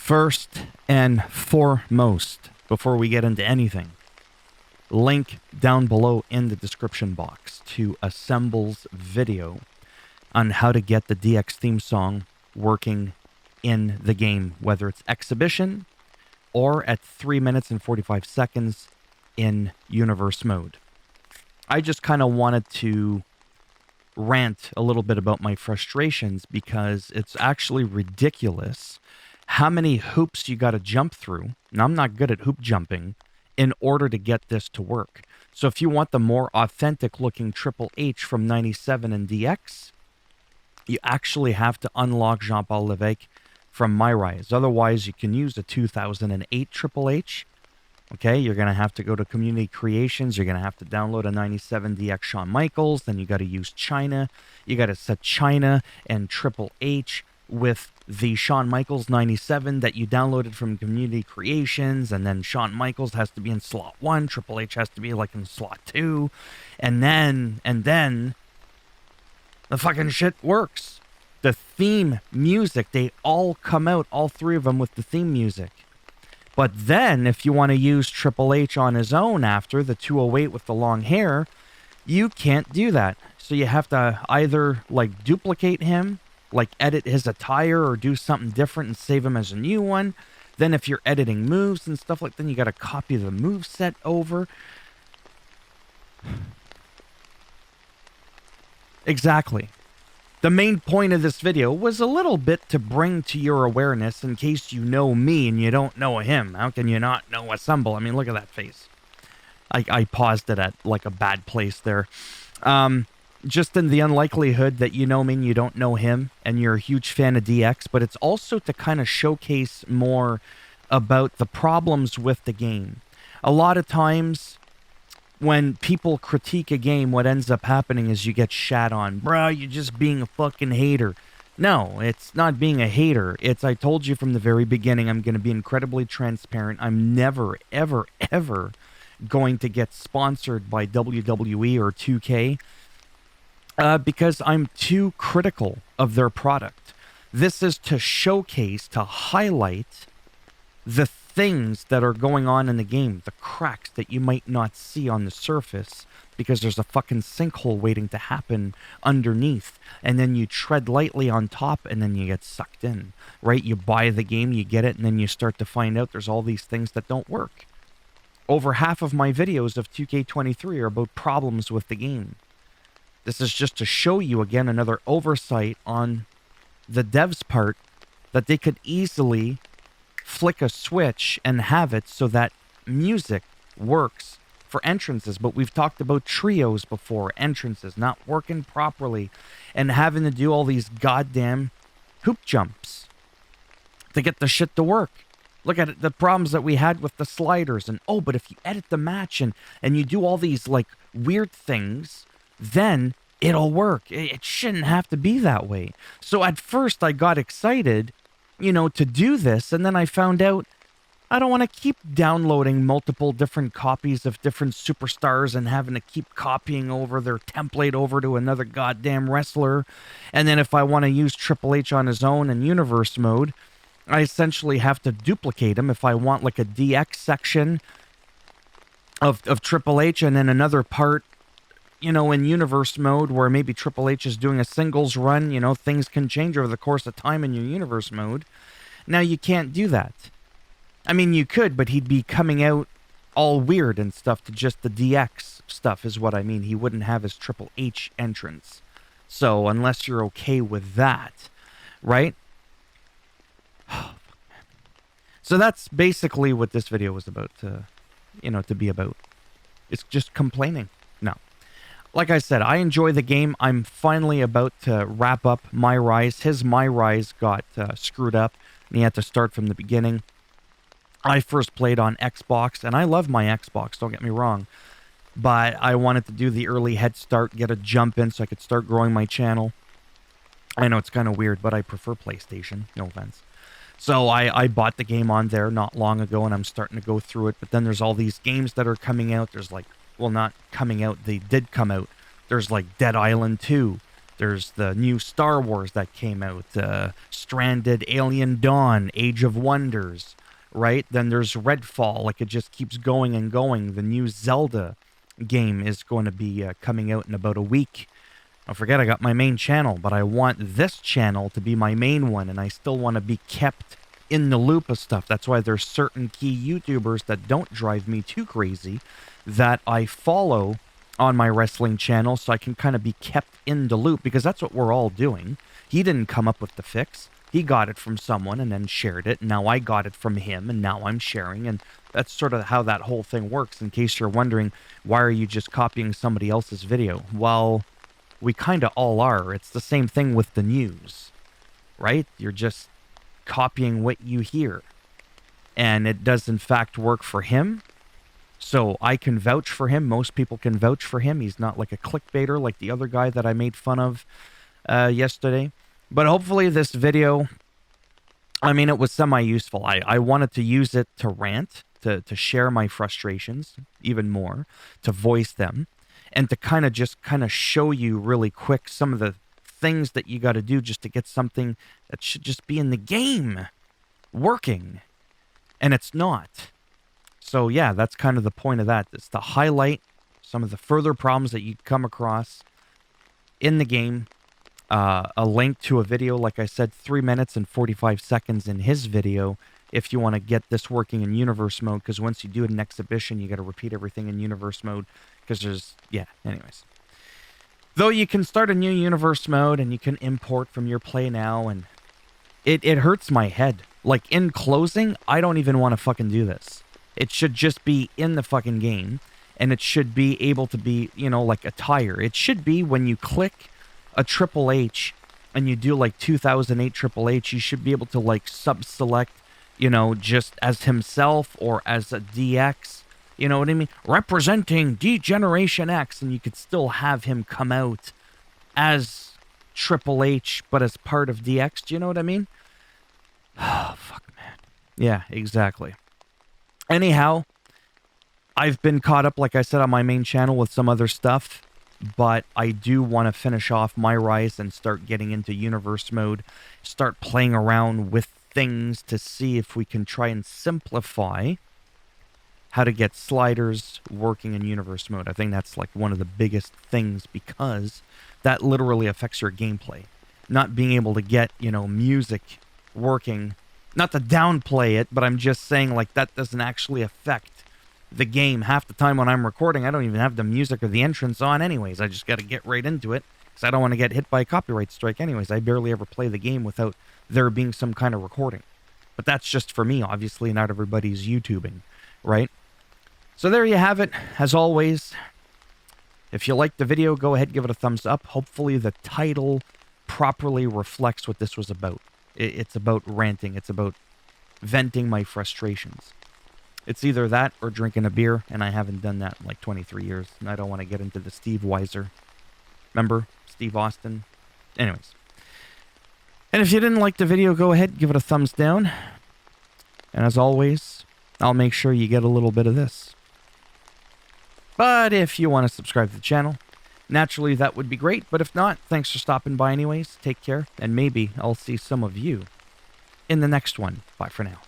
First and foremost, before we get into anything, link down below in the description box to Assemble's video on how to get the DX theme song working in the game, whether it's exhibition or at 3 minutes and 45 seconds in universe mode. I just kind of wanted to rant a little bit about my frustrations because it's actually ridiculous how many hoops you got to jump through. And I'm not good at hoop jumping in order to get this to work. So if you want the more authentic looking Triple H from 97 and DX, you actually have to unlock Jean-Paul Levesque from MyRise. Otherwise, you can use a 2008 Triple H. Okay, you're going to have to go to Community Creations. You're going to have to download a 97 DX Shawn Michaels. Then you got to use China. You got to set China and Triple H with the Shawn Michaels 97 that you downloaded from Community Creations. And then Shawn Michaels has to be in slot 1. Triple H has to be like in slot 2. And then the fucking shit works. The theme music, they all come out, all three of them with the theme music. But then, if you want to use Triple H on his own after, the 208 with the long hair, you can't do that. So you have to either, like, duplicate him, like edit his attire or do something different and save him as a new one. Then if you're editing moves and stuff like that, you got to copy the move set over. Exactly. The main point of this video was a little bit to bring to your awareness in case you know me and you don't know him. How can you not know Assemble? I mean, look at that face. I paused it at like a bad place there. Just in the unlikelihood that you know me and you don't know him and you're a huge fan of DX, but it's also to kind of showcase more about the problems with the game. A lot of times when people critique a game, what ends up happening is you get shat on. Bro, you're just being a fucking hater. No, it's not being a hater. It's, I told you from the very beginning, I'm going to be incredibly transparent. I'm never, ever, ever going to get sponsored by WWE or 2K because I'm too critical of their product. This is to showcase, to highlight the things that are going on in the game, the cracks that you might not see on the surface because there's a fucking sinkhole waiting to happen underneath, and then you tread lightly on top and then you get sucked in, right? You buy the game, you get it, and then you start to find out there's all these things that don't work. Over half of my videos of 2K23 are about problems with the game. This is just to show you again another oversight on the devs' part that they could easily flick a switch and have it so that music works for entrances. But we've talked about trios before, entrances not working properly and having to do all these goddamn hoop jumps to get the shit to work. Look at it, the problems that we had with the sliders and, oh, but if you edit the match and you do all these like weird things, then it'll work. It shouldn't have to be that way. So at first I got excited, you know, to do this, and then I found out I don't want to keep downloading multiple different copies of different superstars and having to keep copying over their template over to another goddamn wrestler. And then if I want to use Triple H on his own in universe mode, I essentially have to duplicate him. If I want like a DX section of Triple H and then another part, you know, in universe mode where maybe Triple H is doing a singles run, you know, things can change over the course of time in your universe mode. Now you can't do that. I mean, you could, but he'd be coming out all weird and stuff to just the DX stuff is what I mean. He wouldn't have his Triple H entrance. So unless you're okay with that, right? So that's basically what this video was about, you know, to be about. It's just complaining. No. Like I said, I enjoy the game. I'm finally about to wrap up MyRise. His MyRise got screwed up, and he had to start from the beginning. I first played on Xbox, and I love my Xbox, don't get me wrong. But I wanted to do the early head start, get a jump in so I could start growing my channel. I know it's kind of weird, but I prefer PlayStation, no offense. So I bought the game on there not long ago, and I'm starting to go through it. But then there's all these games that are coming out. There's like, well, not coming out. They did come out. There's like Dead Island 2 There's the new Star Wars that came out, Stranded, Alien Dawn, Age of Wonders, right? Then there's Redfall, like it just keeps going and going. The new Zelda game is going to be coming out in about a week. Don't forget, I got my main channel, but I want this channel to be my main one, and I still want to be kept in the loop of stuff. That's why there's certain key YouTubers that don't drive me too crazy that I follow on my wrestling channel, so I can kind of be kept in the loop, because that's what we're all doing. He didn't come up with the fix. He got it from someone and then shared it. Now I got it from him, and now I'm sharing. And that's sort of how that whole thing works, in case you're wondering, why are you just copying somebody else's video? Well, we kind of all are. It's the same thing with the news, right? You're just copying what you hear. And it does, in fact, work for him. So I can vouch for him. Most people can vouch for him. He's not like a clickbaiter like the other guy that I made fun of yesterday. But hopefully this video, I mean, it was semi-useful. I wanted to use it to rant, to share my frustrations even more, to voice them, and to kind of show you really quick some of the things that you got to do just to get something that should just be in the game working. And it's not. So yeah, that's kind of the point of that. It's to highlight some of the further problems that you'd come across in the game. A link to a video, like I said, 3 minutes and 45 seconds in his video, if you want to get this working in universe mode, because once you do it in exhibition, you got to repeat everything in universe mode, because anyways. Though you can start a new universe mode, and you can import from your play now, and it hurts my head. Like, in closing, I don't even want to fucking do this. It should just be in the fucking game, and it should be able to be, like a tire. It should be when you click a Triple H and you do like 2008 Triple H, you should be able to like sub-select, just as himself or as a DX, you know what I mean? Representing D-Generation X, and you could still have him come out as Triple H, but as part of DX, do you know what I mean? Oh, fuck, man. Yeah, exactly. Anyhow, I've been caught up, like I said, on my main channel with some other stuff, but I do want to finish off my rise and start getting into universe mode, start playing around with things to see if we can try and simplify how to get sliders working in universe mode. I think that's like one of the biggest things, because that literally affects your gameplay. Not being able to get, music working. Not to downplay it, but I'm just saying, like, that doesn't actually affect the game. Half the time when I'm recording, I don't even have the music or the entrance on anyways. I just got to get right into it, because I don't want to get hit by a copyright strike anyways. I barely ever play the game without there being some kind of recording. But that's just for me, obviously. Not everybody's YouTubing, right? So there you have it. As always, if you liked the video, go ahead, give it a thumbs up. Hopefully the title properly reflects what this was about. It's about ranting. It's about venting my frustrations. It's either that or drinking a beer, and I haven't done that in like 23 years, and I don't want to get into the Steve Weiser. Remember? Steve Austin? Anyways. And if you didn't like the video, go ahead, give it a thumbs down. And as always, I'll make sure you get a little bit of this. But if you want to subscribe to the channel, naturally, that would be great, but if not, thanks for stopping by anyways. Take care, and maybe I'll see some of you in the next one. Bye for now.